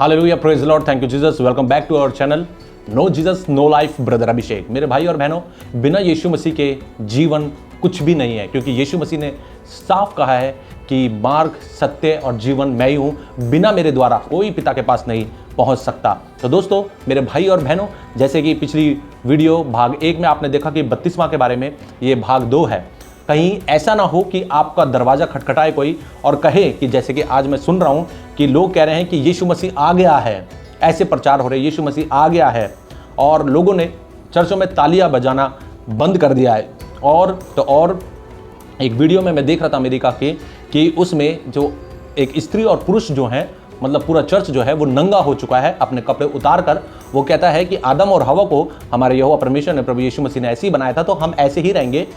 Hallelujah, praise the lord, thank you Jesus. Welcome back to our channel no Jesus no life, brother Abhishek. मेरे भाई और बहनों, बिना यीशु मसीह के जीवन कुछ भी नहीं है, क्योंकि यीशु मसीह ने साफ कहा है कि मार्ग, सत्य और जीवन मैं ही हूँ, बिना मेरे द्वारा कोई पिता के पास नहीं पहुँच सकता। तो दोस्तों, मेरे भाई और बहनों, जैसे कि पिछली वीडियो भाग 1 में आपने देखा कि बपतिस्मा के बारे में, ये भाग 2 है। कहीं ऐसा ना हो कि आपका दरवाज़ा खटखटाए कोई और कहे कि जैसे कि आज मैं सुन रहा हूँ कि लोग कह रहे हैं कि यीशु मसीह आ गया है, ऐसे प्रचार हो रहे हैं यीशु मसीह आ गया है, और लोगों ने चर्चों में तालियां बजाना बंद कर दिया है। और एक वीडियो में मैं देख रहा था अमेरिका के कि उसमें जो एक स्त्री और पुरुष जो हैं, मतलब पूरा चर्च जो है वो नंगा हो चुका है, अपने कपड़े उतार कर। वो कहता है कि आदम और हवा को हमारे यहोवा परमेश्वर ने, प्रभु यीशु मसीह ने ऐसे ही बनाया था, तो हम ऐसे ही रहेंगे।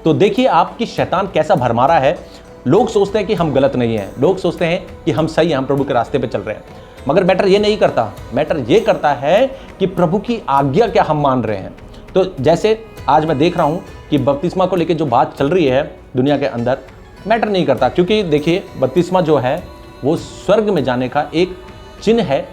तो देखिए आप कि शैतान कैसा भरमारा है। लोग सोचते हैं कि हम गलत नहीं हैं, लोग सोचते हैं कि हम सही हैं, हम प्रभु के रास्ते पे चल रहे हैं, मगर मैटर ये नहीं करता। मैटर ये करता है कि प्रभु की आज्ञा क्या हम मान रहे हैं। तो जैसे आज मैं देख रहा हूँ कि बपतिस्मा को लेकर जो बात चल रही है दुनिया के अंदर, मैटर नहीं करता, क्योंकि देखिए बपतिस्मा जो है वो स्वर्ग में जाने का एक चिन्ह है,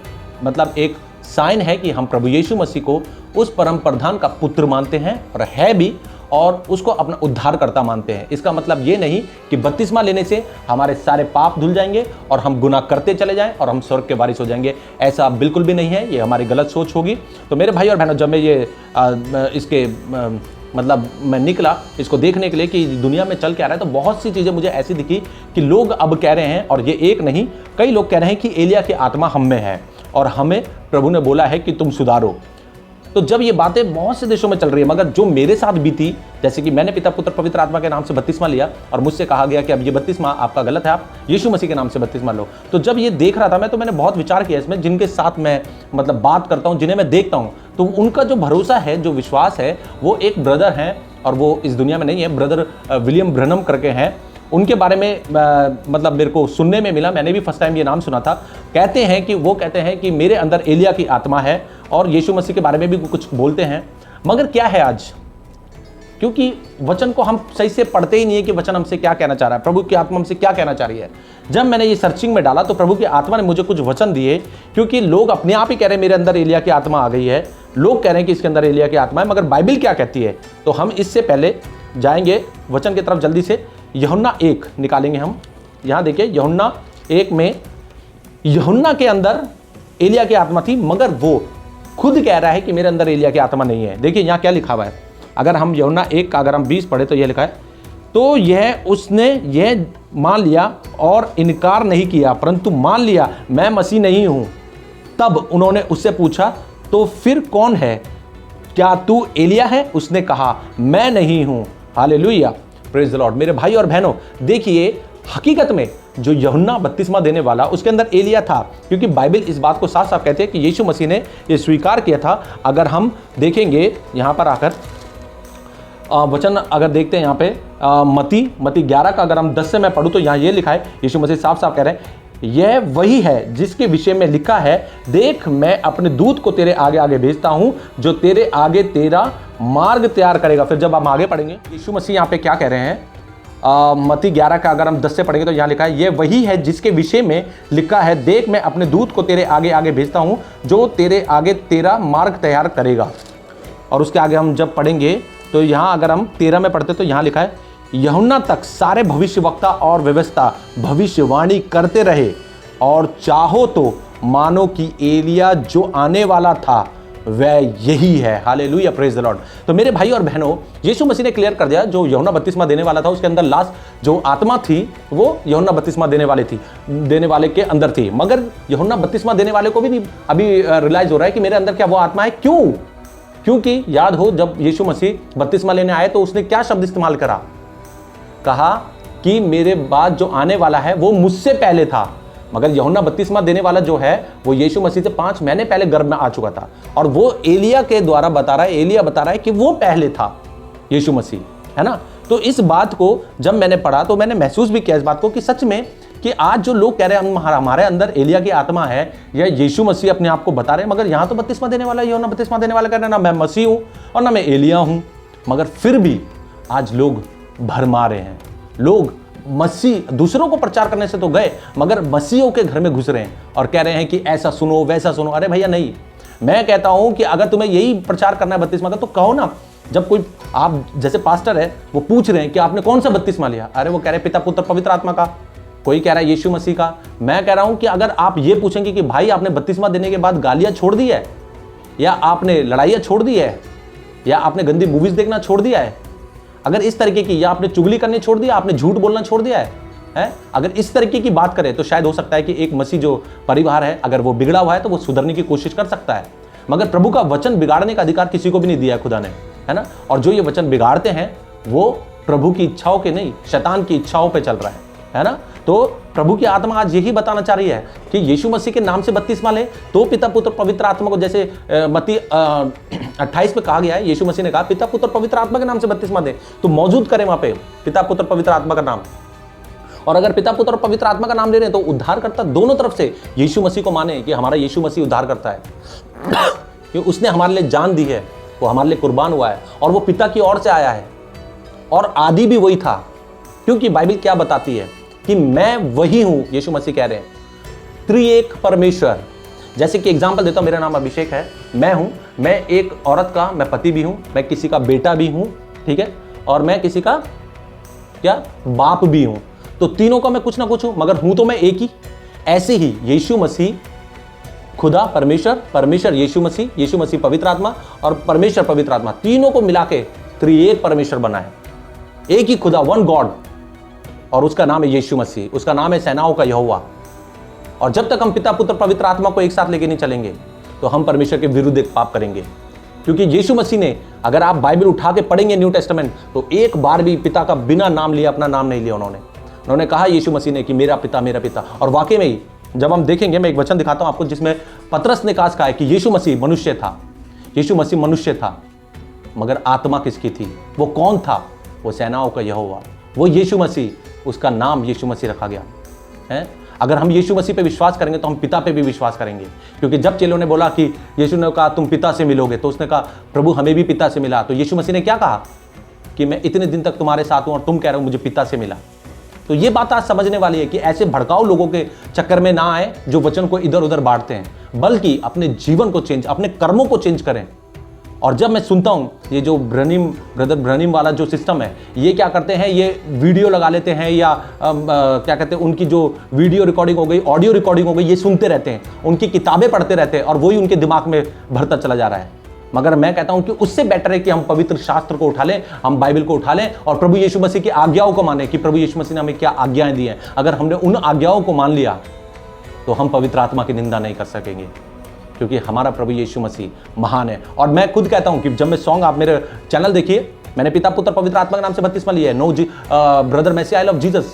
मतलब एक साइन है कि हम प्रभु यीशु मसीह को उस परम प्रधान का पुत्र मानते हैं, और है भी, और उसको अपना उद्धारकर्ता मानते हैं। इसका मतलब ये नहीं कि बपतिस्मा लेने से हमारे सारे पाप धुल जाएंगे और हम गुनाह करते चले जाएं और हम स्वर्ग के वारिस हो जाएंगे। ऐसा बिल्कुल भी नहीं है, ये हमारी गलत सोच होगी। तो मेरे भाई और बहनों, जब मैं ये मतलब मैं निकला इसको देखने के लिए कि दुनिया में चल के आ रहा है, तो बहुत सी चीज़ें मुझे ऐसी दिखी कि लोग अब कह रहे हैं, और ये एक नहीं कई लोग कह रहे हैं कि एलिया की आत्मा हम में है और हमें प्रभु ने बोला है कि तुम सुधारो। तो जब ये बातें बहुत से देशों में चल रही है, मगर जो मेरे साथ बीती, जैसे कि मैंने पिता पुत्र पवित्र आत्मा के नाम से बपतिस्मा लिया और मुझसे कहा गया कि अब ये बपतिस्मा आपका गलत है, आप यीशु मसीह के नाम से बपतिस्मा लो। तो जब ये देख रहा था मैं, तो मैंने बहुत विचार किया इसमें, जिनके साथ मैं मतलब बात करता हूँ, जिन्हें मैं देखता हूँ, तो उनका जो भरोसा है, जो विश्वास है, वो एक ब्रदर हैं और वो इस दुनिया में नहीं है, ब्रदर विलियम ब्रनम करके हैं। उनके बारे में मतलब मेरे को सुनने में मिला, मैंने भी फर्स्ट टाइम ये नाम सुना था। कहते हैं कि मेरे अंदर एलिया की आत्मा है, और यीशु मसीह के बारे में भी कुछ बोलते हैं। मगर क्या है आज, क्योंकि वचन को हम सही से पढ़ते ही नहीं है कि वचन हमसे क्या कहना चाह रहा है, प्रभु की आत्मा हमसे क्या कहना चाह रही है। जब मैंने ये सर्चिंग में डाला तो प्रभु की आत्मा ने मुझे कुछ वचन दिए, क्योंकि लोग अपने आप ही कह रहे हैं मेरे अंदर एलिया की आत्मा आ गई है, लोग कह रहे हैं कि इसके अंदर एलिया की आत्मा है, मगर बाइबल क्या कहती है। तो हम इससे पहले जाएंगे वचन की तरफ जल्दी से। यूहन्ना 1 निकालेंगे हम। यहाँ देखिए यूहन्ना 1 में, यूहन्ना के अंदर एलिया की आत्मा थी, मगर वो खुद कह रहा है कि मेरे अंदर एलिया की आत्मा नहीं है। देखिए यहाँ क्या लिखा हुआ है, अगर हम यूहन्ना 1 का अगर हम 20 पढ़े तो यह लिखा है, तो यह उसने यह मान लिया और इनकार नहीं किया, परंतु मान लिया मैं मसीह नहीं हूँ। तब उन्होंने उससे पूछा, तो फिर कौन है, क्या तू एलिया है? उसने कहा मैं नहीं हूँ। Hallelujah, praise the Lord. मेरे भाई और बहनों, देखिए हकीकत में जो यूहन्ना बपतिस्मा देने वाला, उसके अंदर एलिया था, क्योंकि बाइबल इस बात को साफ साफ कहती है कि यीशु मसीह ने ये स्वीकार किया था। अगर हम देखेंगे यहाँ पर आकर वचन अगर देखते हैं यहाँ पे मती 11 का अगर हम 10 से मैं पढ़ूँ तो यहाँ ये लिखा है, यीशु मसीह साफ साफ कह रहे हैं, यह वही है जिसके विषय में लिखा है, देख मैं अपने दूत को तेरे आगे आगे भेजता हूँ, जो तेरे आगे तेरा मार्ग तैयार करेगा। फिर जब हम आगे पढ़ेंगे यीशु मसीह यहाँ पे क्या कह रहे हैं, मती 11 का अगर हम 10 से पढ़ेंगे तो यहाँ लिखा है, यह वही है जिसके विषय में लिखा है, देख मैं अपने दूत को तेरे आगे आगे भेजता हूँ, जो तेरे आगे तेरा मार्ग तैयार करेगा। और उसके आगे हम जब पढ़ेंगे तो यहाँ अगर हम 13 में पढ़ते तो यहाँ लिखा है, यूहन्ना तक सारे भविष्यवक्ता और व्यवस्था भविष्यवाणी करते रहे, और चाहो तो मानो कि एलिया जो आने वाला था वह यही है। Hallelujah, praise the Lord. तो मेरे भाई और बहनों, यीशु मसीह ने क्लियर कर दिया, जो यूहन्ना बपतिस्मा देने वाला था उसके अंदर लास्ट जो आत्मा थी वो यूहन्ना बपतिस्मा देने वाले के अंदर थी, मगर यूहन्ना बपतिस्मा देने वाले को भी अभी रियलाइज हो रहा है कि मेरे अंदर क्या वो आत्मा है। क्यों? क्योंकि याद हो जब यीशु मसीह बपतिस्मा लेने आए तो उसने क्या शब्द इस्तेमाल करा, कहा कि मेरे बाद जो आने वाला है वो मुझसे पहले था। मगर यूहन्ना बपतिस्मा देने वाला जो है वो यीशु मसीह से 5 महीने पहले गर्भ में आ चुका था, और वो एलिया के द्वारा बता रहा है कि वो पहले था यीशु मसीह, है ना। तो इस बात को जब मैंने पढ़ा तो मैंने महसूस भी किया इस बात को कि सच में कि आज जो लोग कह रहे हैं हमारे अंदर एलिया की आत्मा है, या यीशु मसीह अपने आप को बता रहे हैं, मगर यहाँ तो बपतिस्मा देने वाला, यूहन्ना बपतिस्मा देने वाला कह रहे हैं ना मैं मसीह हूँ और ना मैं एलिया हूँ, मगर फिर भी आज लोग भरमा रहे हैं, लोग मसीह दूसरों को प्रचार करने से तो गए, मगर मसीहों के घर में घुस रहे हैं और कह रहे हैं कि ऐसा सुनो वैसा सुनो। अरे भैया नहीं, मैं कहता हूं कि अगर तुम्हें यही प्रचार करना है बपतिस्मा का तो कहो ना। जब कोई आप जैसे पास्टर है वो पूछ रहे हैं कि आपने कौन सा बपतिस्मा लिया, अरे वो कह रहे हैं पिता पुत्र पवित्र आत्मा का, कोई कह रहा है यीशु मसीह का। मैं कह रहा हूं कि अगर आप ये पूछेंगे कि भाई आपने बपतिस्मा देने के बाद गालियां छोड़ दी है, या आपने लड़ाइयां छोड़ दी है, या आपने गंदी मूवीज देखना छोड़ दिया है, अगर इस तरीके की, या आपने चुगली करनी छोड़ दिया, आपने झूठ बोलना छोड़ दिया है, अगर इस तरीके की बात करें तो शायद हो सकता है कि एक मसीह जो परिवार है अगर वो बिगड़ा हुआ है तो वो सुधरने की कोशिश कर सकता है। मगर प्रभु का वचन बिगाड़ने का अधिकार किसी को भी नहीं दिया है खुदा ने, है ना। और जो ये वचन बिगाड़ते हैं वो प्रभु की इच्छाओं के नहीं, शैतान की इच्छाओं पे चल रहा है ना। तो प्रभु की आत्मा आज यही बताना चाह रही है कि यीशु मसीह के नाम से बपतिस्मा ले तो पिता पुत्र पवित्र आत्मा को, जैसे मत्ती 28 में कहा गया है, यीशु मसीह ने कहा पिता पुत्र पवित्र आत्मा के नाम से बपतिस्मा दे, तो मौजूद करें वहां पे पिता पुत्र पवित्र आत्मा का नाम। और अगर पिता पुत्र और पवित्र आत्मा का नाम ले रहे हैं तो उद्धार करता दोनों तरफ से यीशु मसीह को माने कि हमारा यीशु मसीह उद्धार करता है, कि उसने हमारे लिए जान दी है, वो हमारे लिए कुर्बान हुआ है और वो पिता की ओर से आया है और आदि भी वही था। क्योंकि बाइबल क्या बताती है कि मैं वही हूं, यीशु मसीह कह रहे हैं त्रिएक परमेश्वर। जैसे कि एग्जांपल देता हूं, मेरा नाम अभिषेक है, मैं हूं, मैं एक औरत का मैं पति भी हूं, मैं किसी का बेटा भी हूं, ठीक है, और मैं किसी का क्या बाप भी हूं। तो तीनों का मैं कुछ ना कुछ हूं, मगर हूं तो मैं एक ही। ऐसे ही यीशु मसीह खुदा परमेश्वर, परमेश्वर यीशु मसीह पवित्र आत्मा और परमेश्वर पवित्र आत्मा, तीनों को मिला के त्रिएक परमेश्वर बना है। एक ही खुदा, वन गॉड, और उसका नाम है यीशु मसीह, उसका नाम है सेनाओं का यहोवा। और जब तक हम पिता पुत्र पवित्र आत्मा को एक साथ लेके नहीं चलेंगे तो हम परमेश्वर के विरुद्ध एक पाप करेंगे। क्योंकि यीशु मसीह ने, अगर आप बाइबल उठा के पढ़ेंगे न्यू टेस्टामेंट, तो एक बार भी पिता का बिना नाम लिया अपना नाम नहीं लिया उन्होंने कहा यीशु मसीह ने कि मेरा पिता। और वाकई में ही जब हम देखेंगे, मैं एक वचन दिखाता हूं आपको जिसमें पतरस ने कहा है कि यीशु मसीह मनुष्य था, यीशु मसीह मनुष्य था, मगर आत्मा किसकी थी? वो कौन था? वो सेनाओं का यहोवा, वो यीशु मसीह, उसका नाम यीशु मसीह रखा गया है। अगर हम यीशु मसीह पे विश्वास करेंगे तो हम पिता पे भी विश्वास करेंगे। क्योंकि जब चेलों ने बोला कि यीशु ने कहा तुम पिता से मिलोगे, तो उसने कहा प्रभु हमें भी पिता से मिला। तो यीशु मसीह ने क्या कहा कि मैं इतने दिन तक तुम्हारे साथ हूं और तुम कह रहे हो मुझे पिता से मिला। तो ये बात आज समझने वाली है कि ऐसे भड़काऊ लोगों के चक्कर में ना आए जो वचन को इधर उधर बांटते हैं, बल्कि अपने जीवन को चेंज, अपने कर्मों को चेंज करें। और जब मैं सुनता हूं ये जो ब्रदर ब्रनिम वाला जो सिस्टम है, ये क्या करते हैं, ये वीडियो लगा लेते हैं या क्या कहते हैं, उनकी जो वीडियो रिकॉर्डिंग हो गई, ऑडियो रिकॉर्डिंग हो गई, ये सुनते रहते हैं, उनकी किताबें पढ़ते रहते हैं और वही उनके दिमाग में भरता चला जा रहा है। मगर मैं कहता हूं कि उससे बेटर है कि हम पवित्र शास्त्र को उठा लें, हम बाइबल को उठा लें और प्रभु यीशु मसीह की आज्ञाओं को माने कि प्रभु यीशु मसीह ने हमें क्या आज्ञाएं दी हैं। अगर हमने उन आज्ञाओं को मान लिया तो हम पवित्र आत्मा की निंदा नहीं कर सकेंगे, क्योंकि हमारा प्रभु यीशु मसीह महान है। और मैं खुद कहता हूं कि जब मैं सॉन्ग, आप मेरे चैनल देखिए, मैंने पिता पुत्र पवित्र आत्मा के नाम से बपतिस्मा लिया है, no brother Massey I love Jesus,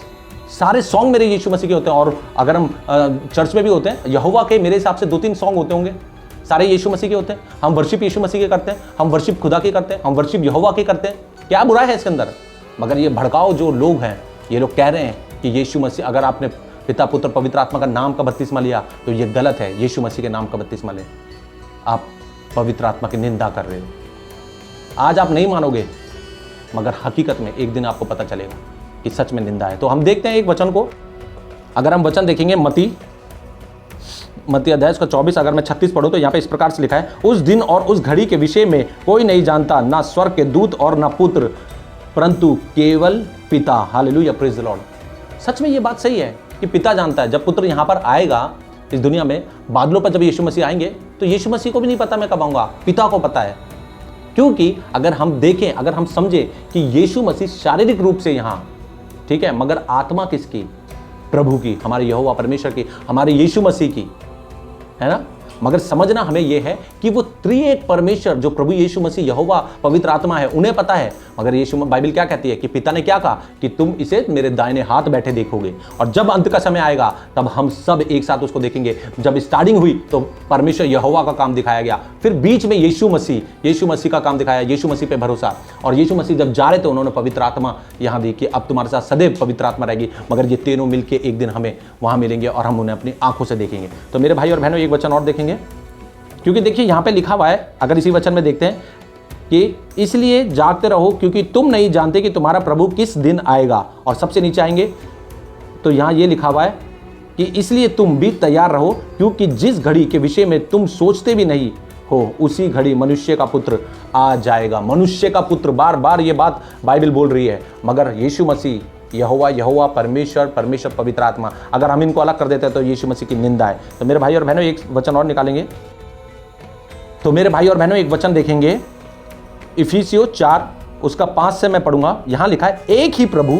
सारे सॉन्ग मेरे यीशु मसीह के होते हैं। और अगर हम चर्च में भी होते हैं, यहोवा के मेरे हिसाब से 2-3 सॉन्ग होते होंगे, सारे यीशु मसीह के होते हैं। हम वर्शिप यीशु मसीह के करते हैं, हम वर्शिप खुदा के करते हैं, हम वर्शिप यहोवा के करते हैं। क्या बुरा है इसके अंदर? मगर ये भड़काओ जो लोग हैं, ये लोग कह रहे हैं कि यीशु मसीह, अगर आपने पिता पुत्र पवित्र आत्मा का नाम का बपतिस्मा लिया तो ये गलत है, यीशु मसीह के नाम का बपतिस्मा लें। आप पवित्र आत्मा की निंदा कर रहे हो। आज आप नहीं मानोगे, मगर हकीकत में एक दिन आपको पता चलेगा कि सच में निंदा है। तो हम देखते हैं एक वचन को, अगर हम वचन देखेंगे मत्ती अध्याय का 24, अगर मैं 36 पढ़ूं तो यहाँ पे इस प्रकार से लिखा है, उस दिन और उस घड़ी के विषय में कोई नहीं जानता, ना स्वर्ग के दूत और ना पुत्र, परंतु केवल पिता। Hallelujah, praise the lord. सच में ये बात सही है कि पिता जानता है। जब पुत्र यहाँ पर आएगा इस दुनिया में, बादलों पर जब यीशु मसीह आएंगे, तो यीशु मसीह को भी नहीं पता मैं कब आऊंगा, पिता को पता है। क्योंकि अगर हम देखें, अगर हम समझे कि यीशु मसीह शारीरिक रूप से यहाँ, ठीक है, मगर आत्मा किसकी? प्रभु की, हमारे यहोवा परमेश्वर की, हमारे यीशु मसीह की, है ना। मगर समझना हमें यह है कि वो त्रिएक परमेश्वर जो प्रभु यीशु मसीह यहोवा पवित्र आत्मा है, उन्हें पता है। मगर यीशु, बाइबल क्या कहती है कि पिता ने क्या कहा कि तुम इसे मेरे दाहिने हाथ बैठे देखोगे। और जब अंत का समय आएगा तब हम सब एक साथ उसको देखेंगे। जब स्टार्टिंग हुई तो परमेश्वर यहोवा का काम दिखाया गया, फिर बीच में यीशु मसीह का काम दिखाया, यीशु मसीह पे भरोसा। और यीशु मसीह जब जा रहे थे, उन्होंने पवित्र आत्मा यहाँ दी कि अब तुम्हारे साथ सदैव पवित्र आत्मा रहेगी। मगर ये तीनों मिलकर एक दिन हमें वहां मिलेंगे और हम उन्हें अपनी आंखों से देखेंगे। तो मेरे भाई और बहनों, एक वचन और देखेंगे, क्योंकि देखिए यहाँ पे लिखा हुआ है, अगर इसी वचन में देखते हैं, कि इसलिए जागते रहो क्योंकि तुम नहीं जानते कि तुम्हारा प्रभु किस दिन आएगा। और सबसे नीचे आएंगे तो यहाँ ये लिखा हुआ है कि इसलिए तुम भी तैयार रहो क्योंकि जिस घड़ी के विषय में तुम सोचते भी नहीं हो उसी घड़ी मनुष्य का पुत्र आ जाएगा। मनुष्य का पुत्र, बार बार ये बात बाइबल बोल रही है, मगर यीशु मसीह, यहोवा, यहोवा परमेश्वर, परमेश्वर पवित्र आत्मा, अगर हम इनको अलग कर देते हैं तो यीशु मसीह की निंदा है। तो मेरे भाई और बहनों एक वचन और निकालेंगे, तो मेरे भाई और बहनों एक वचन देखेंगे इफिसियों 4 उसका 5 से मैं पढ़ूंगा। यहां लिखा है एक ही प्रभु,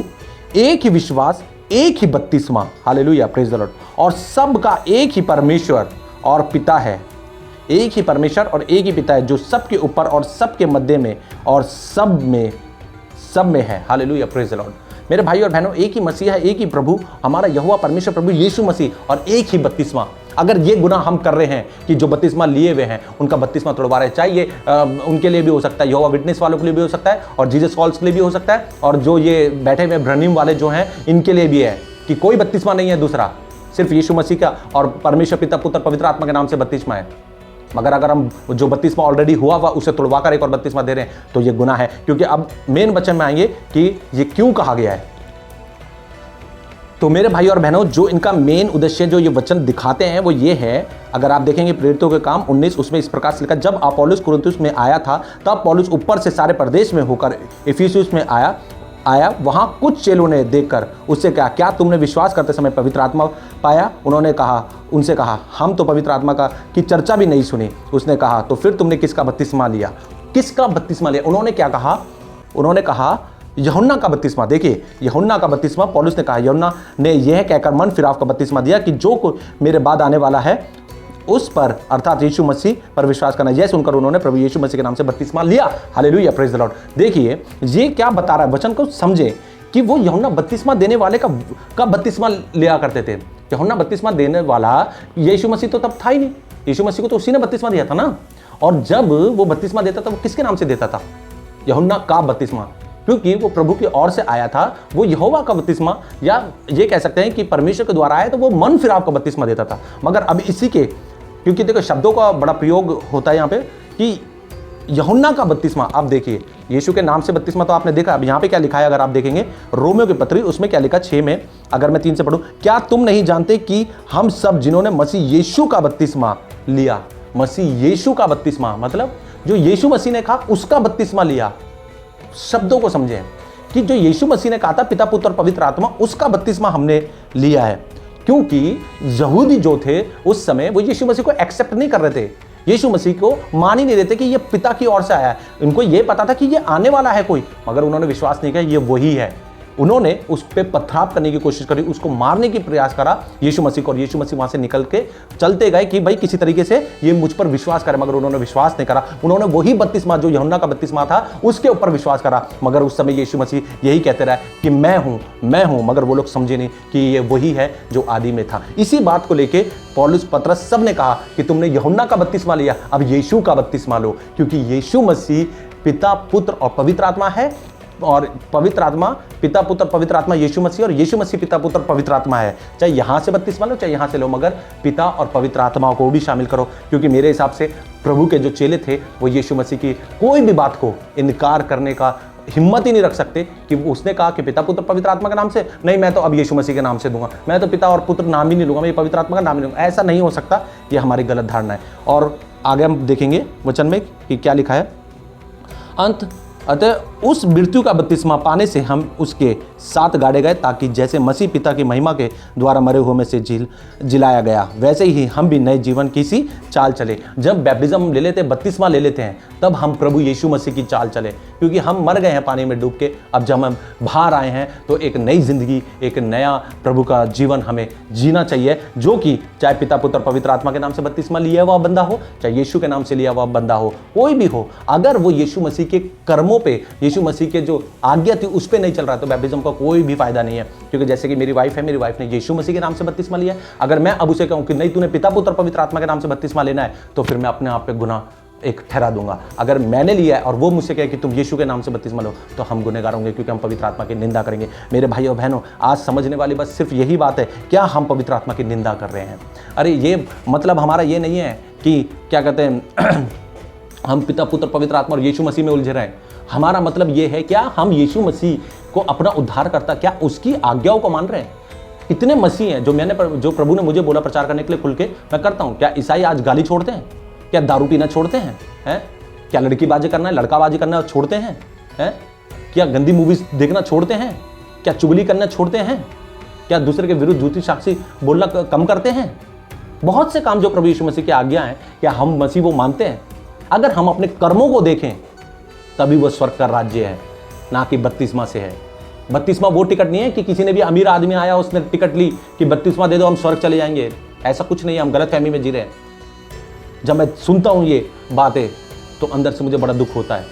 एक ही विश्वास, एक ही बपतिस्मा, हालेलुया, प्रेज द लॉर्ड, और सबका एक ही परमेश्वर और पिता है। एक ही परमेश्वर और एक ही पिता है जो सबके ऊपर और सबके मध्य में और सब में है, हालेलुया, प्रेज द लॉर्ड। मेरे भाई और बहनों एक ही मसीह है, एक ही प्रभु, हमारा यहोवा परमेश्वर प्रभु यीशु मसीह, और एक ही बपतिस्मा। अगर ये गुनाह हम कर रहे हैं कि जो बपतिस्मा लिए हुए हैं उनका बपतिस्मा तोड़वा रहे हैं, चाहे ये उनके लिए भी हो सकता है, यहोवा विटनेस वालों के लिए भी हो सकता है, और जीसस कॉल्स के लिए भी हो सकता है, और जो ये बैठे हुए ब्रह्म वाले जो हैं इनके लिए भी है कि कोई बपतिस्मा नहीं है दूसरा, सिर्फ यीशु मसीह का और परमेश्वर पिता पुत्र पवित्र आत्मा के नाम से बपतिस्मा है। मगर अगर हम जो बपतिस्मा ऑलरेडी हुआ उसे तोड़वा कर एक और बपतिस्मा दे रहे हैं तो ये गुनाह है। क्योंकि अब मेन वचन में आएंगे कि ये क्यों कहा गया है। तो मेरे भाई और बहनों जो इनका मेन उद्देश्य जो ये वचन दिखाते हैं वो ये है, अगर आप देखेंगे प्रेरितों के काम 19 उसमें इस प्रकार से लिखा, जब अपोलोस कुरिन्थुस में आया था तब पौलुस ऊपर से सारे प्रदेश में होकर इफिसुस में आया। वहां कुछ चेलों ने देखकर उससे कहा, क्या तुमने विश्वास करते समय पवित्र आत्मा पाया? उनसे कहा हम तो पवित्र आत्मा की चर्चा भी नहीं सुनी। उसने कहा तो फिर तुमने किसका बपतिस्मा लिया? किसका बपतिस्मा लिया? उन्होंने क्या कहा? उन्होंने कहा यूहन्ना का बपतिस्मा। देखिए यूहन्ना का बपतिस्मा, पौलुस ने कहा, यूहन्ना ने यह कहकर मन फिराव का बपतिस्मा दिया कि जो कोई मेरे बाद आने वाला है उस पर अर्थात यीशु मसीह पर विश्वास करना। यह सुनकर उन्होंने प्रभु यीशु मसीह के नाम से बपतिस्मा लिया। Hallelujah, praise the Lord. देखिए ये क्या बता रहा है, वचन को समझे कि वो यूहन्ना बपतिस्मा देने वाले का बपतिस्मा लिया करते थे। यूहन्ना बपतिस्मा देने वाला यीशु मसीह तो तब था ही नहीं, यीशु मसीह को तो उसी ने बपतिस्मा दिया था ना। और जब वो बपतिस्मा देता था वो किसके नाम से देता था? यूहन्ना का बपतिस्मा, क्योंकि वो प्रभु की ओर से आया था। वो यहोवा का बपतिस्मा, या ये कह सकते हैं कि परमेश्वर के द्वारा आया तो वो मन फिराव का बपतिस्मा देता था। मगर अब इसी के, क्योंकि देखो शब्दों का बड़ा प्रयोग होता है यहाँ पे कि यूहन्ना का बपतिस्मा। आप देखिए यीशु के नाम से बपतिस्मा तो आपने देखा, अब यहाँ पे क्या लिखा है अगर आप देखेंगे रोमियो की पत्री उसमें क्या लिखा 6 में, अगर मैं 3 से पढ़ूं, क्या तुम नहीं जानते कि हम सब जिन्होंने मसीह यीशु का बपतिस्मा लिया, मसीह यीशु का बपतिस्मा मतलब जो यीशु मसीह ने कहा उसका बपतिस्मा लिया। शब्दों को समझें कि जो यीशु मसीह ने कहा था पिता पुत्र और पवित्र आत्मा, उसका बपतिस्मा हमने लिया है। क्योंकि यहूदी जो थे उस समय वो यीशु मसीह को एक्सेप्ट नहीं कर रहे थे, यीशु मसीह को मान ही नहीं रहे थे कि ये पिता की ओर से आया है। इनको ये पता था कि ये आने वाला है कोई, मगर उन्होंने विश्वास नहीं किया ये वही है। उन्होंने उस पर पथराव करने की कोशिश करी, उसको मारने की प्रयास करा यीशु मसीह को, और यीशु मसीह वहां से निकल के चलते गए कि भाई किसी तरीके से ये मुझ पर विश्वास करे, मगर उन्होंने विश्वास नहीं करा। उन्होंने वही बपतिस्मा जो यूहन्ना का बपतिस्मा था उसके ऊपर विश्वास करा, मगर उस समय यीशु मसीह यही कहते रहे कि मैं हूं, मगर वो लोग समझे नहीं कि ये वही है जो आदि में था। इसी बात को लेके पौलुस, पतरस सब ने कहा कि तुमने यूहन्ना का बपतिस्मा लिया, अब यीशु का बपतिस्मा लो, क्योंकि यीशु मसीह पिता पुत्र और पवित्र आत्मा है, और पवित्र आत्मा पिता पुत्र पवित्र आत्मा यीशु मसीह, और यीशु मसीह पिता पुत्र पवित्र आत्मा है। चाहे यहां से बपतिस्मा लो चाहे यहां से लो, मगर पिता और पवित्र आत्मा को भी शामिल करो। क्योंकि मेरे हिसाब से प्रभु के जो चेले थे वो यीशु मसीह की कोई भी बात को इनकार करने का हिम्मत ही नहीं रख सकते कि उसने कहा कि पिता पुत्र पवित्र आत्मा के नाम से नहीं, मैं तो अब यीशु मसीह के नाम से दूंगा, मैं तो पिता और पुत्र नाम ही नहीं लूंगा, मैं पवित्र आत्मा का नाम नहीं लूंगा। ऐसा नहीं हो सकता, ये हमारी गलत धारणा है। और आगे हम देखेंगे वचन में कि क्या लिखा है, अतः उस मृत्यु का बपतिस्मा पाने से हम उसके साथ गाड़े गए, ताकि जैसे मसीह पिता की महिमा के द्वारा मरे हुए में से जिलाया गया, वैसे ही हम भी नए जीवन की सी चाल चले। जब बैप्टिज्म ले लेते, बपतिस्मा ले लेते हैं, तब हम प्रभु यीशु मसीह की चाल चले, क्योंकि हम मर गए हैं पानी में डूब के। अब जब हम बाहर आए हैं तो एक नई जिंदगी, एक नया प्रभु का जीवन हमें जीना चाहिए, जो कि चाहे पिता पुत्र पवित्र आत्मा के नाम से बपतिस्मा लिया हुआ बंदा हो, चाहे यीशु के नाम से लिया हुआ बंदा हो, कोई भी हो, अगर वो यीशु मसीह के कर्मों पे, यीशु मसीह के जो आज्ञा थी उस पे नहीं चल रहा तो बैप्टिज्म का कोई भी फायदा नहीं है। क्योंकि जैसे कि मेरी वाइफ है, मेरी वाइफ ने यीशु मसीह के नाम से बपतिस्मा लिया है, अगर मैं अब उसे कहूं कि नहीं तूने पिता पुत्र पवित्र आत्मा के नाम से बपतिस्मा लेना है, तो फिर मैं अपने आप पे गुनाह एक ठहरा दूंगा। अगर मैंने लिया है और वो मुझसे कहे कि तुम यीशु के नाम से बपतिस्मा लो, तो हम गुनहगार होंगे, क्योंकि हम पवित्र आत्मा की निंदा करेंगे। मेरे भाई और बहनों, आज समझने वाली बात सिर्फ यही बात है, क्या हम पवित्र आत्मा की निंदा कर रहे हैं? अरे ये मतलब हमारा ये नहीं है कि क्या कहते हैं हम पिता पुत्र पवित्र आत्मा और यीशु मसीह में उलझे रहे। हमारा मतलब ये है, क्या हम यीशु मसीह को अपना उद्धार करता, क्या उसकी आज्ञाओं को मान रहे हैं? इतने मसीह हैं जो प्रभु ने मुझे बोला प्रचार करने के लिए खुल के मैं करता हूं। क्या ईसाई आज गाली छोड़ते हैं? क्या दारू पीना छोड़ते हैं? क्या लड़कीबाजी करना है, लड़काबाजी करना छोड़ते हैं? क्या गंदी मूवीज देखना छोड़ते हैं? क्या चुगली करना छोड़ते हैं? क्या दूसरे के विरुद्ध झूठी साक्षी बोलना कम करते हैं? बहुत से काम जो प्रभु यीशु मसीह की आज्ञा है, क्या हम मसीह वो मानते हैं? अगर हम अपने कर्मों को देखें तभी वो स्वर्ग का राज्य है, ना कि बपतिस्मा से है। बपतिस्मा वो टिकट नहीं है कि किसी ने भी अमीर आदमी आया उसने टिकट ली कि बपतिस्मा दे दो हम स्वर्ग चले जाएंगे। ऐसा कुछ नहीं है, हम गलत फहमी में जी रहे हैं। जब मैं सुनता हूं ये बातें तो अंदर से मुझे बड़ा दुख होता है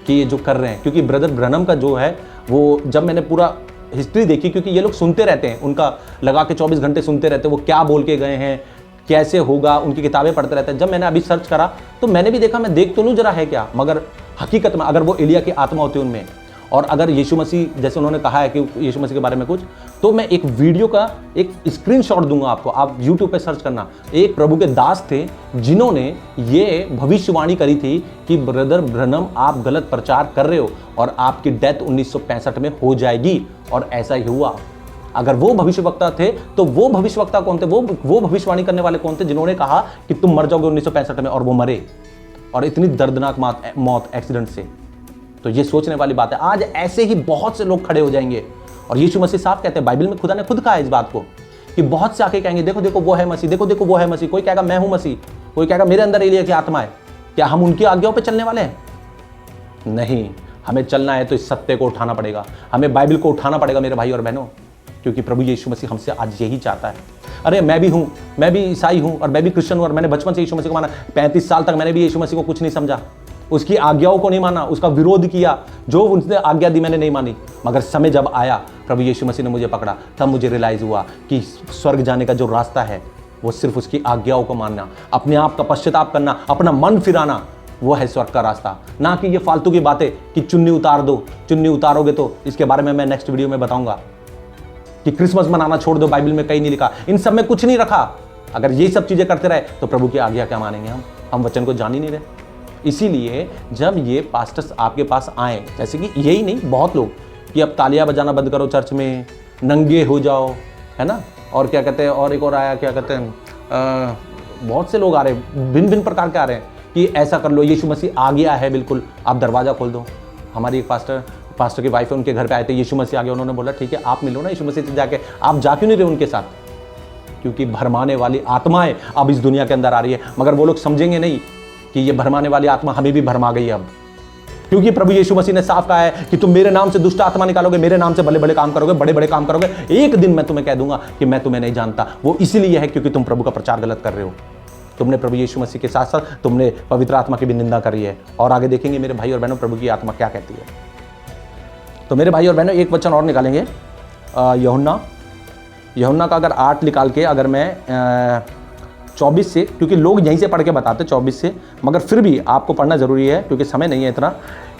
कि ये जो कर रहे हैं, क्योंकि ब्रदर ब्रनम का जो है वो, जब मैंने पूरा हिस्ट्री देखी, क्योंकि ये लोग सुनते रहते हैं, उनका लगा के 24 घंटे सुनते रहते हैं, वो क्या बोल के गए हैं, कैसे होगा, उनकी किताबें पढ़ते रहते हैं। जब मैंने अभी सर्च करा तो मैंने भी देखा, मैं देख तो लूँ जरा है क्या, मगर हकीकत में अगर वो एलिया की आत्मा होती उनमें, और अगर यीशु मसीह जैसे उन्होंने कहा है कि यीशु मसीह के बारे में कुछ, तो मैं एक वीडियो का एक स्क्रीनशॉट दूंगा आपको, आप YouTube पे सर्च करना। एक प्रभु के दास थे जिन्होंने ये भविष्यवाणी करी थी कि ब्रदर ब्रनम आप गलत प्रचार कर रहे हो और आपकी डेथ 1965 में हो जाएगी, और ऐसा ही हुआ। अगर वो भविष्यवक्ता थे तो वो भविष्यवक्ता कौन थे? वो भविष्यवाणी करने वाले कौन थे जिन्होंने कहा कि तुम मर जाओगे 1965 में, और वो मरे, और इतनी दर्दनाक मौत एक्सीडेंट से। तो ये सोचने वाली बात है। आज ऐसे ही बहुत से लोग खड़े हो जाएंगे, और यीशु मसीह साफ कहते हैं, बाइबल में खुदा ने खुद कहा है इस बात को, कि बहुत से आके कहेंगे देखो देखो वो है मसीह, देखो देखो वो है मसीह। कोई कहेगा मैं हूं मसीह, कोई कहेगा मेरे अंदर एलिया की आत्मा है। क्या हम उनकी आज्ञाओं पे चलने वाले हैं? नहीं, हमें चलना है तो इस सत्य को उठाना पड़ेगा, हमें बाइबल को उठाना पड़ेगा मेरे भाई और बहनों, क्योंकि प्रभु यीशु मसीह हमसे आज यही चाहता है। अरे मैं भी हूं, मैं भी ईसाई हूं, और मैं भी क्रिश्चियन हूं, और मैंने बचपन से यीशु मसीह को माना। 35 साल तक मैंने भी यीशु मसीह को कुछ नहीं समझा, उसकी आज्ञाओं को नहीं माना, उसका विरोध किया, जो उसने आज्ञा दी मैंने नहीं मानी। मगर समय जब आया, प्रभु यीशु मसीह ने मुझे पकड़ा, तब मुझे रियलाइज हुआ कि स्वर्ग जाने का जो रास्ता है वो सिर्फ उसकी आज्ञाओं को मानना, अपने आप का पश्चाताप करना, अपना मन फिराना, वो है स्वर्ग का रास्ता। ना कि ये फालतू की बातें कि चुन्नी उतार दो, चुन्नी उतारोगे तो इसके बारे में मैं नेक्स्ट वीडियो में बताऊंगा, कि क्रिसमस मनाना छोड़ दो, बाइबल में कहीं नहीं लिखा, इन सब में कुछ नहीं रखा। अगर ये सब चीजें करते रहे तो प्रभु की आज्ञा क्या मानेंगे हम वचन को जान ही नहीं रहे। इसीलिए जब ये पास्टर्स आपके पास आए, जैसे कि यही नहीं, बहुत लोग, कि अब तालियां बजाना बंद करो चर्च में, नंगे हो जाओ, है ना, और क्या कहते हैं, और एक और आया, क्या कहते हैं, बहुत से लोग आ रहे हैं, भिन्न भिन्न प्रकार के आ रहे हैं कि ऐसा कर लो, यीशु मसीह आ गया है, बिल्कुल आप दरवाज़ा खोल दो। हमारी एक पास्टर की वाइफ है, उनके घर पे आए थे, यीशु मसीह आ गया, उन्होंने बोला ठीक है आप मिलो ना यीशु मसीह से जाके, आप जा क्यों नहीं रहे उनके साथ? क्योंकि भरमाने वाली आत्माएं अब इस दुनिया के अंदर आ रही है, मगर वो लोग समझेंगे नहीं कि ये भरमाने वाली आत्मा हमें भी भरमा गई अब, क्योंकि प्रभु यीशु मसीह ने साफ कहा है कि तुम मेरे नाम से दुष्ट आत्मा निकालोगे, मेरे नाम से बड़े बड़े काम करोगे, बड़े बड़े काम करोगे, एक दिन मैं तुम्हें कह दूंगा कि मैं तुम्हें नहीं जानता। वो इसीलिए है क्योंकि तुम प्रभु का प्रचार गलत कर रहे हो, तुमने प्रभु यीशु मसीह के साथ साथ तुमने पवित्र आत्मा की भी निंदा करी है। और आगे देखेंगे मेरे भाई और बहनों प्रभु की आत्मा क्या कहती है। तो मेरे भाई और बहनों एक वचन और निकालेंगे, यूहन्ना का अगर 8 निकाल के, अगर मैं 24 से, क्योंकि लोग यहीं से पढ़ के बताते 24 से, मगर फिर भी आपको पढ़ना जरूरी है क्योंकि समय नहीं है इतना।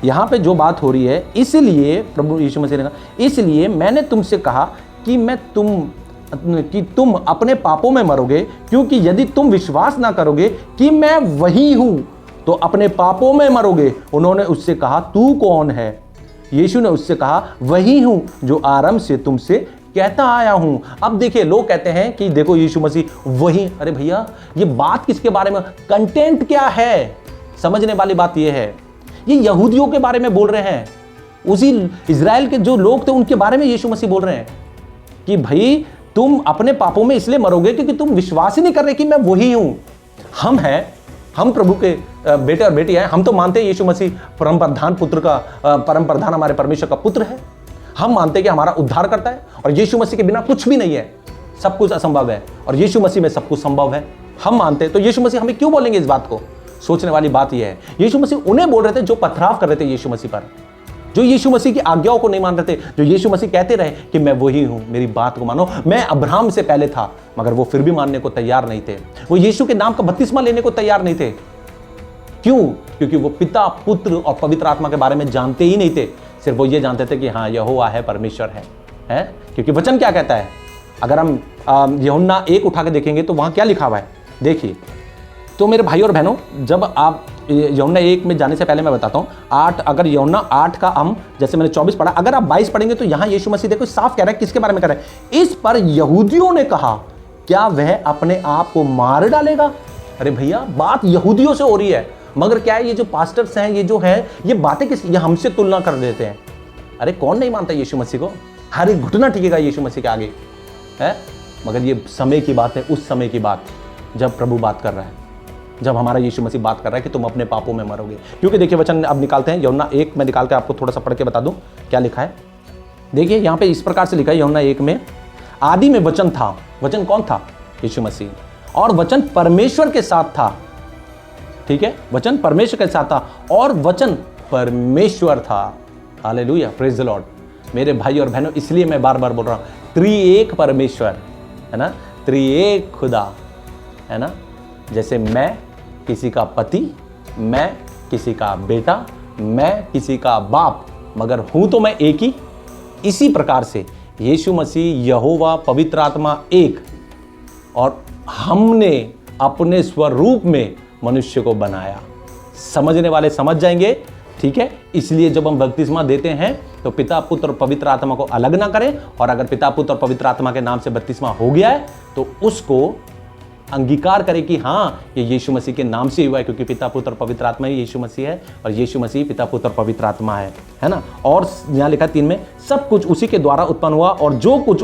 यहाँ पे जो बात हो रही है, इसलिए प्रभु यीशु मसीह ने कहा, इसलिए मैंने तुमसे कहा कि तुम अपने पापों में मरोगे, क्योंकि यदि तुम विश्वास ना करोगे कि मैं वही हूं तो अपने पापों में मरोगे। उन्होंने उससे कहा तू कौन है? यीशु ने उससे कहा वही हूं जो आरंभ से तुमसे कहता आया हूं। अब देखिए, लोग कहते हैं कि देखो यीशु मसीह वही, अरे भैया ये बात किसके बारे में, कंटेंट क्या है? समझने वाली बात यह है, ये यहूदियों के बारे में बोल रहे हैं, उसी इजराइल के जो लोग थे उनके बारे में यीशु मसीह बोल रहे हैं कि भाई तुम अपने पापों में इसलिए मरोगे क्योंकि तुम विश्वास ही नहीं कर रहे कि मैं वही हूं। हम प्रभु के बेटे और बेटी हैं, हम तो मानते हैं यीशु मसीह परम प्रधान पुत्र का, परम प्रधान हमारे परमेश्वर का पुत्र है। हम मानते हैं कि हमारा उद्धार करता है और यीशु मसीह के बिना कुछ भी नहीं है, सब कुछ असंभव है और यीशु मसीह में सब कुछ संभव है। हम मानते हैं, तो यीशु मसीह हमें क्यों बोलेंगे इस बात को? सोचने वाली बात यह है, यीशु मसीह उन्हें बोल रहे थे जो पथराव कर रहे थे यीशु मसीह पर, जो यीशु मसीह की आज्ञाओं को नहीं मान रहे थे, जो यीशु मसीह कहते रहे कि मैं वही हूं, मेरी बात को मानो, मैं अब्राहम से पहले था, मगर वो फिर भी मानने को तैयार नहीं थे। वो यीशु के नाम का बपतिस्मा लेने को तैयार नहीं थे। क्यों? क्योंकि वो पिता, पुत्र और पवित्र आत्मा के बारे में जानते ही नहीं थे। सिर्फ वो ये जानते थे कि हाँ यहोवा है, परमेश्वर है? क्योंकि वचन क्या कहता है? अगर हम यूहन्ना 1 उठा के देखेंगे तो वहां क्या लिखा हुआ है, देखिए, तो मेरे भाई और बहनों, जब आप यूहन्ना 1 में जाने से पहले मैं बताता हूँ 8, अगर यूहन्ना 8 का हम जैसे मैंने 24 पढ़ा, अगर आप 22 पढ़ेंगे तो यहाँ यीशु मसीह देखो साफ कह रहा है, किसके बारे में कह रहा है, इस पर यहूदियों ने कहा क्या वह अपने आप को मार डालेगा। अरे भैया, बात यहूदियों से हो रही है, मगर क्या है, ये जो पास्टर्स हैं, ये जो है, ये बातें ये हमसे तुलना कर देते हैं। अरे कौन नहीं मानता यीशु मसीह को, हर एक घुटना टिकेगा यीशु मसीह के आगे है। मगर ये समय की बात है, उस समय की बात जब प्रभु बात कर रहा है, जब हमारा यीशु मसीह बात कर रहा है कि तुम अपने पापों में मरोगे। क्योंकि देखिए वचन अब निकालते हैं, यूहन्ना 1 में निकाल के आपको थोड़ा सा पढ़ के बता दूं क्या लिखा है। देखिए यहाँ पे इस प्रकार से लिखा है यूहन्ना 1 में, आदि में वचन था। वचन कौन था? यीशु मसीह। और वचन परमेश्वर के साथ था। ठीक है, वचन परमेश्वर के साथ था और वचन परमेश्वर था। Hallelujah, praise the Lord. मेरे भाई और बहनों, इसलिए मैं बार बार बोल रहा हूं, त्रिएक परमेश्वर है ना, त्रिएक खुदा है ना। जैसे मैं किसी का पति, मैं किसी का बेटा, मैं किसी का बाप, मगर हूं तो मैं एक ही। इसी प्रकार से यीशु मसीह, यहोवा, पवित्र आत्मा एक, और हमने अपने स्वरूप में मनुष्य को बनाया। समझने वाले समझ जाएंगे, ठीक है। इसलिए जब हम बपतिस्मा देते हैं तो पिता, पुत्र और पवित्र आत्मा को अलग ना करें, और अगर पिता, पुत्र और पवित्र आत्मा के नाम से बपतिस्मा हो गया है तो उसको अंगीकार करें कि हाँ, ये यीशु मसीह के नाम से हुआ है, क्योंकि पिता, पुत्र और पवित्र आत्मा ही यीशु मसीह है, और यीशु मसीह पिता, पुत्र और पवित्र आत्मा है ना। और यहाँ लिखा 3 में, सब कुछ उसी के द्वारा उत्पन्न हुआ, और जो कुछ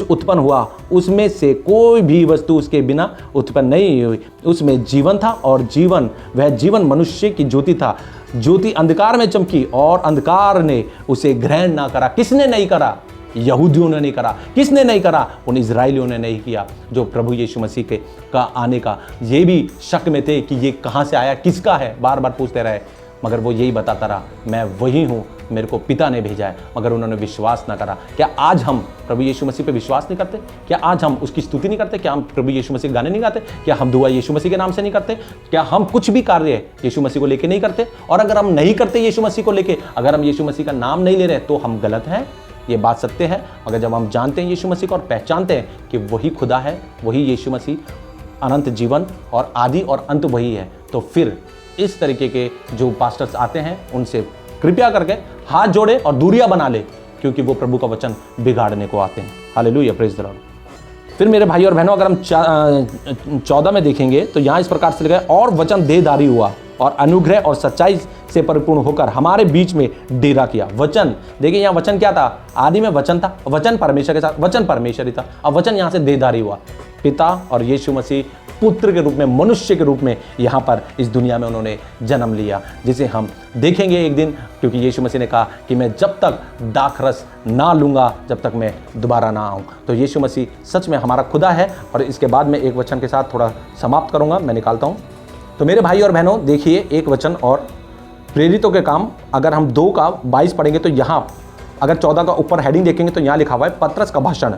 उत्पन्न हुआ उसमें से कोई भी वस्तु उसके बिना उत्पन्न नहीं हुई। उसमें जीवन था, और जीवन, वह जीवन मनुष्य की ज्योति था। ज्योति अंधकार में चमकी, और अंधकार ने उसे ग्रहण ना करा। किसने नहीं करा? यहूदियों ने नहीं करा। किसने नहीं करा? उन इजराइलियों ने नहीं किया, जो प्रभु यीशु मसीह के का आने का ये भी शक में थे कि ये कहाँ से आया, किसका है, बार बार पूछते रहे। मगर वो यही बताता रहा, मैं वही हूँ, मेरे को पिता ने भेजा है। मगर उन्होंने विश्वास ना करा। क्या आज हम प्रभु यीशु मसीह पे विश्वास नहीं करते? क्या आज हम उसकी स्तुति नहीं करते? क्या हम प्रभु यीशु मसीह गाने नहीं गाते? क्या हम दुआ यीशु मसीह के नाम से नहीं करते? क्या हम कुछ भी कार्य यीशु मसीह को लेके नहीं करते? और अगर हम नहीं करते यीशु मसीह को लेके, अगर हम यीशु मसीह का नाम नहीं ले रहे, तो हम गलत हैं। ये बात सत्य है। मगर जब हम जानते हैं यीशु मसीह को और पहचानते हैं कि वही खुदा है, वही यीशु मसीह, अनंत जीवन और आदि और अंत वही है, तो फिर इस तरीके के जो पास्टर्स आते हैं उनसे कृपया करके हाथ जोड़े और दूरियां बना ले, क्योंकि वो प्रभु का वचन बिगाड़ने को आते हैं। Hallelujah, praise the Lord. फिर मेरे भाई और बहनों, अगर हम 14 में देखेंगे तो यहाँ इस प्रकार से लिखा है, और वचन देहधारी हुआ और अनुग्रह और सच्चाई से परिपूर्ण होकर हमारे बीच में डेरा किया। वचन, देखिए यहाँ वचन क्या था? आदि में वचन था, वचन परमेश्वर के साथ, वचन परमेश्वर ही था। अब वचन यहाँ से देहधारी हुआ, पिता और यीशु मसीह पुत्र के रूप में, मनुष्य के रूप में यहाँ पर इस दुनिया में उन्होंने जन्म लिया, जिसे हम देखेंगे एक दिन। क्योंकि यीशु मसीह ने कहा कि मैं जब तक दाखरस ना लूँगा, जब तक मैं दोबारा ना आऊँ। तो यीशु मसीह सच में हमारा खुदा है। और इसके बाद मैं एक वचन के साथ थोड़ा समाप्त करूँगा, मैं निकालता हूँ। तो मेरे भाई और बहनों, देखिए एक वचन और, प्रेरितों के काम, अगर हम 2 का 22 पढ़ेंगे तो यहाँ, अगर 14 का ऊपर हेडिंग देखेंगे तो यहाँ लिखा हुआ है पतरस का भाषण।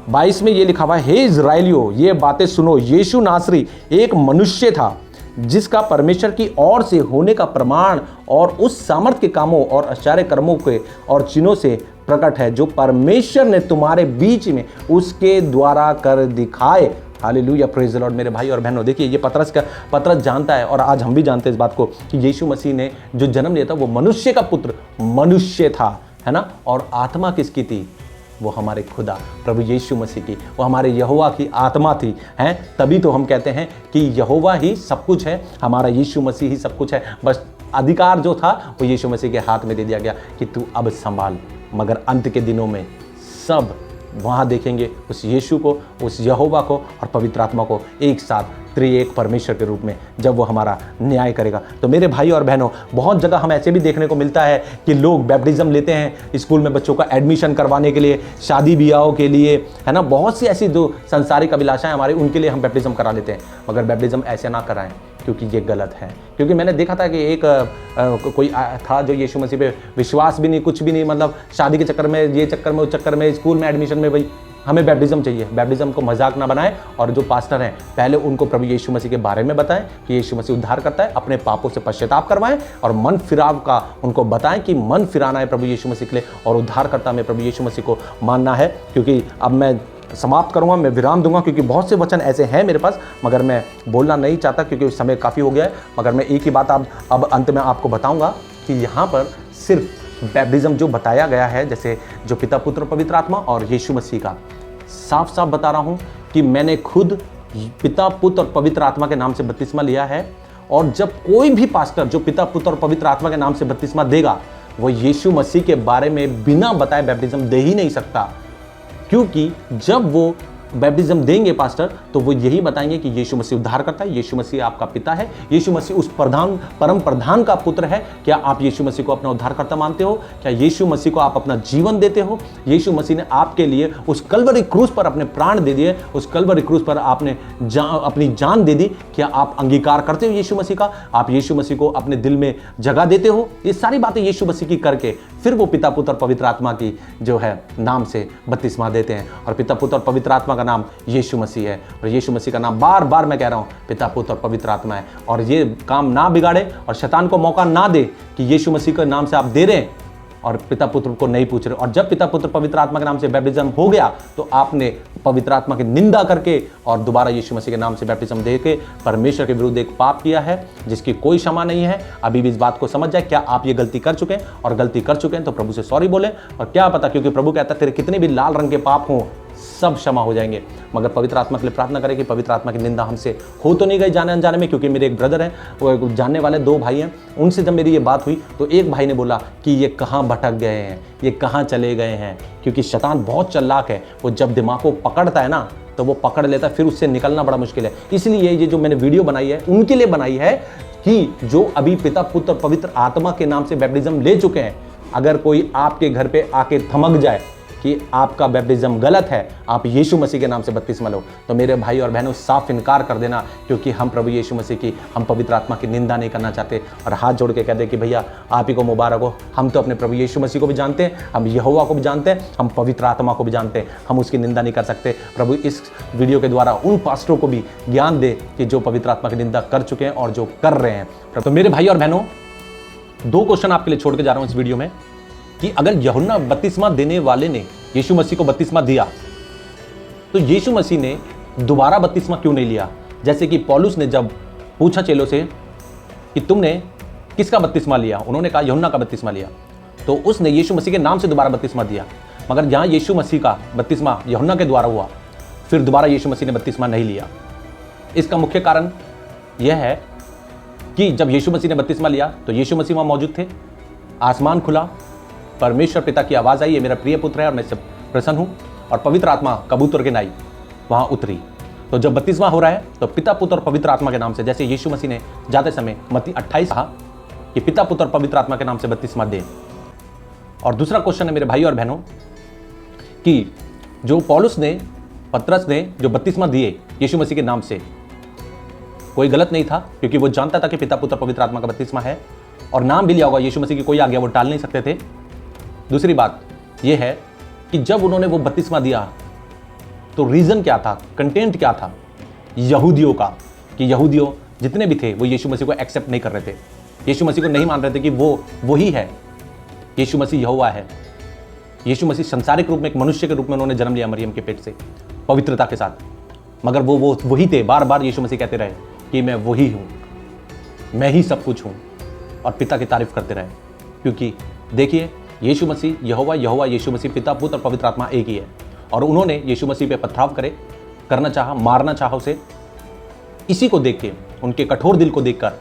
22 में ये लिखा हुआ है, हे इज़राइलियों, ये बातें सुनो, यीशु नासरी एक मनुष्य था, जिसका परमेश्वर की ओर से होने का प्रमाण और उस सामर्थ के कामों और आश्चर्य कर्मों के और चिन्हों से प्रकट है, जो परमेश्वर ने तुम्हारे बीच में उसके द्वारा कर दिखाए। Hallelujah, praise the Lord. मेरे भाई और बहनों, देखिए ये पतरस जानता है, और आज हम भी जानते हैं इस बात को, कि यीशु मसीह ने जो जन्म लिया था वो मनुष्य का पुत्र मनुष्य था, है ना। और आत्मा किसकी थी? वो हमारे खुदा प्रभु यीशु मसीह की, वो हमारे यहोवा की आत्मा थी, हैं। तभी तो हम कहते हैं कि यहोवा ही सब कुछ है, हमारा यीशु मसीह ही सब कुछ है। बस अधिकार जो था वो यीशु मसीह के हाथ में दे दिया गया कि तू अब संभाल। मगर अंत के दिनों में सब वहाँ देखेंगे उस यीशु को, उस यहोवा को और पवित्र आत्मा को एक साथ त्रिएक परमेश्वर के रूप में, जब वो हमारा न्याय करेगा। तो मेरे भाई और बहनों, बहुत जगह हम ऐसे भी देखने को मिलता है कि लोग बैप्टिज्म लेते हैं स्कूल में बच्चों का एडमिशन करवाने के लिए, शादी ब्याहों के लिए, है ना। बहुत सी ऐसी जो संसारिक अभिलाषाएं हमारी, उनके लिए हम बैप्टिज्म करा लेते हैं। मगर बैप्टिज्म ऐसे ना कराएं, क्योंकि ये गलत है। क्योंकि मैंने देखा था कि एक कोई था जो यीशु मसीह पे विश्वास भी नहीं, कुछ भी नहीं, मतलब शादी के चक्कर में, ये चक्कर में, उस चक्कर में, स्कूल में एडमिशन में, भाई हमें बैप्टिज्म चाहिए। बैप्टिज्म को मजाक ना बनाएं, और जो पास्टर हैं पहले उनको प्रभु यीशु मसीह के बारे में बताएं कि यीशु मसीह उद्धार करता है, अपने पापों से पश्चाताप करवाएं और मन फिराव का उनको बताएं कि मन फिराना है प्रभु यीशु मसीह के लिए, और उद्धार करता में प्रभु यीशु मसीह को मानना है। क्योंकि अब मैं समाप्त करूंगा, मैं विराम दूंगा, क्योंकि बहुत से वचन ऐसे हैं मेरे पास, मगर मैं बोलना नहीं चाहता क्योंकि समय काफ़ी हो गया है। मगर मैं एक ही बात अब अंत में आपको बताऊंगा कि यहाँ पर सिर्फ बैप्टिज्म जो बताया गया है, जैसे जो पिता पुत्र पवित्र आत्मा और यीशु मसीह का, साफ साफ बता रहा हूँ कि मैंने खुद पिता पुत्र और पवित्र आत्मा के नाम से बपतिस्मा लिया है। और जब कोई भी पास्टर जो पिता पुत्र और पवित्र आत्मा के नाम से बपतिस्मा देगा, वो यीशु मसीह के बारे में बिना बताए बैप्टिज्म दे ही नहीं सकता, क्योंकि जब वो बैप्टिज्म देंगे पास्टर, तो वो यही बताएंगे कि यीशु मसीह उद्धार करता है, यीशु मसीह आपका पिता है, यीशु मसीह उस परम प्रधान का पुत्र है। क्या आप यीशु मसीह को अपना उद्धारकर्ता मानते हो? क्या यीशु मसीह को आप अपना जीवन देते हो? यीशु मसीह ने आपके लिए उस कल्वरी क्रूस पर अपने प्राण दे दिए, उस कल्वरी क्रूस पर आपने अपनी जान दे दी। क्या आप अंगीकार करते हो यीशु मसीह का? आप यीशु मसीह को अपने दिल में जगह देते हो? ये सारी बातें यीशु मसीह की करके फिर वो पिता पुत्र पवित्र आत्मा की जो है नाम से बपतिस्मा देते हैं। और पिता पुत्र और पवित्र आत्मा का नाम यीशु मसीह है, और यीशु मसीह का नाम बार बार मैं कह रहा हूं पिता पुत्र और पवित्र आत्मा है। और ये काम ना बिगाड़े और शैतान को मौका ना दे कि यीशु मसीह के नाम से आप दे रहे हैं और पिता पुत्र को नहीं पूछ रहे। और जब पिता पुत्र पवित्र आत्मा के नाम से बैप्टिज्म हो गया, तो आपने पवित्र आत्मा की निंदा करके और दोबारा यीशु मसीह के नाम से बैप्टिज्म देके परमेश्वर के विरुद्ध एक पाप किया है जिसकी कोई क्षमा नहीं है। अभी भी इस बात को समझ जाए। क्या आप ये गलती कर चुके हैं? और गलती कर चुके हैं तो प्रभु से सॉरी बोले। और क्या पता, क्योंकि प्रभु कहता है तेरे कितने भी लाल रंग के पाप हों सब क्षमा हो जाएंगे। मगर पवित्र आत्मा के लिए प्रार्थना करें कि पवित्र आत्मा की निंदा हमसे हो तो नहीं गई जाने अनजाने में, क्योंकि मेरे एक ब्रदर हैं, वो जानने वाले 2 भाई हैं, उनसे जब मेरी ये बात हुई तो एक भाई ने बोला कि ये कहाँ भटक गए हैं, ये कहाँ चले गए हैं। क्योंकि शैतान बहुत चालाक है, वो जब दिमाग को पकड़ता है ना तो वो पकड़ लेता है, फिर उससे निकलना बड़ा मुश्किल है। इसलिए ये जो मैंने वीडियो बनाई है उनके लिए बनाई है कि जो अभी पिता पुत्र पवित्र आत्मा के नाम से बैप्टिज्म ले चुके हैं, अगर कोई आपके घर पे आके थमक जाए कि आपका बैप्टिज्म गलत है, आप यीशु मसीह के नाम से बपतिस्मा लो, तो मेरे भाई और बहनों साफ इनकार कर देना, क्योंकि हम प्रभु यीशु मसीह की, हम पवित्र आत्मा की निंदा नहीं करना चाहते। और हाथ जोड़ के कह दे कि भैया आप ही को मुबारक हो, हम तो अपने प्रभु यीशु मसीह को भी जानते हैं, हम यहोवा को भी जानते हैं, हम पवित्र आत्मा को भी जानते हैं, हम उसकी निंदा नहीं कर सकते। प्रभु इस वीडियो के द्वारा उन पास्टरों को भी ज्ञान दे कि जो पवित्र आत्मा की निंदा कर चुके हैं और जो कर रहे हैं। तो मेरे भाई और बहनों 2 क्वेश्चन आपके लिए छोड़ के जा रहा हूं इस वीडियो में कि अगर यूहन्ना बपतिस्मा देने वाले ने यीशु मसीह को बपतिस्मा दिया, तो यीशु मसीह ने दोबारा बपतिस्मा क्यों नहीं लिया? जैसे कि पौलुस ने जब पूछा चेलों से कि तुमने किसका बपतिस्मा लिया, उन्होंने कहा यूहन्ना का बपतिस्मा लिया, तो उसने यीशु मसीह के नाम से दोबारा बपतिस्मा दिया। मगर जहां यीशु मसीह का बपतिस्मा यूहन्ना के द्वारा हुआ, फिर दोबारा यीशु मसीह ने बपतिस्मा नहीं लिया। इसका मुख्य कारण यह है कि जब यीशु मसीह ने बपतिस्मा लिया तो यीशु मसीह वहां मौजूद थे, आसमान खुला, परमेश्वर पिता की आवाज़ आई, ये मेरा प्रिय पुत्र है और मैं इससे प्रसन्न हूँ, और पवित्र आत्मा कबूतर के नाई वहाँ उतरी। तो जब बपतिस्मा हो रहा है तो पिता पुत्र और पवित्र आत्मा के नाम से, जैसे यीशु मसीह ने जाते समय मत्ती 28 कहा कि पिता पुत्र और पवित्र आत्मा के नाम से बपतिस्मा दें। और दूसरा क्वेश्चन है मेरे भाई और बहनों कि जो पौलुस ने, पतरस ने जो बपतिस्मा दिए यीशु मसीह के नाम से, कोई गलत नहीं था, क्योंकि वो जानता था कि पिता पुत्र पवित्र आत्मा का बपतिस्मा है, और नाम भी लिया होगा यीशु मसीह की, कोई आज्ञा वो टाल नहीं सकते थे। दूसरी बात यह है कि जब उन्होंने वो बपतिस्मा दिया तो रीजन क्या था, कंटेंट क्या था यहूदियों का, कि यहूदियों जितने भी थे वो यीशु मसीह को एक्सेप्ट नहीं कर रहे थे, यीशु मसीह को नहीं मान रहे थे कि वो वही है, यीशु मसीह यहोवा है। यीशु मसीह संसारिक रूप में एक मनुष्य के रूप में उन्होंने जन्म लिया मरियम के पेट से पवित्रता के साथ, मगर वो वही थे। बार बार यीशु मसीह कहते रहे कि मैं वही हूँ, मैं ही सब कुछ हूँ, और पिता की तारीफ करते रहे। क्योंकि देखिए यीशु मसीह यहोवा, यहोवा यीशु मसीह, पिता पुत्र और पवित्र आत्मा एक ही है। और उन्होंने यीशु मसीह पे पथराव करना चाहा, मारना चाहा उसे। इसी को देख के, उनके कठोर दिल को देखकर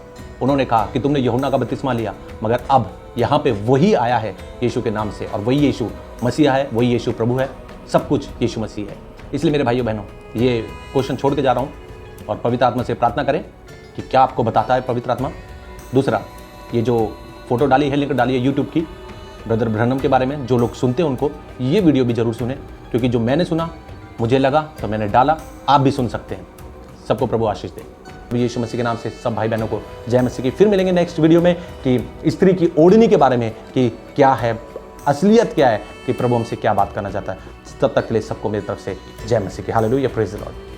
उन्होंने कहा कि तुमने यूहन्ना का बपतिस्मा लिया, मगर अब यहाँ पे वही आया है यीशु के नाम से, और वही यीशु मसीहा है, वही यीशु प्रभु है, सब कुछ यीशु मसीह है। इसलिए मेरे भाइयों बहनों ये क्वेश्चन छोड़ के जा रहा हूँ, और पवित्र आत्मा से प्रार्थना करें कि क्या आपको बताता है पवित्र आत्मा। दूसरा, ये जो फोटो डाली है, लिंक डाली है यूट्यूब की ब्रदर ब्रहनम के बारे में, जो लोग सुनते हैं उनको ये वीडियो भी जरूर सुने, क्योंकि जो मैंने सुना मुझे लगा तो मैंने डाला, आप भी सुन सकते हैं। सबको प्रभु आशीष दे। यीशु मसीह के नाम से सब भाई बहनों को जय मसीह की। फिर मिलेंगे नेक्स्ट वीडियो में कि स्त्री की ओढ़नी के बारे में, कि क्या है असलियत, क्या है कि प्रभु हमसे क्या बात करना चाहता है। तब तक के लिए सबको मेरी तरफ से जय मसीह की। Hallelujah, praise the Lord.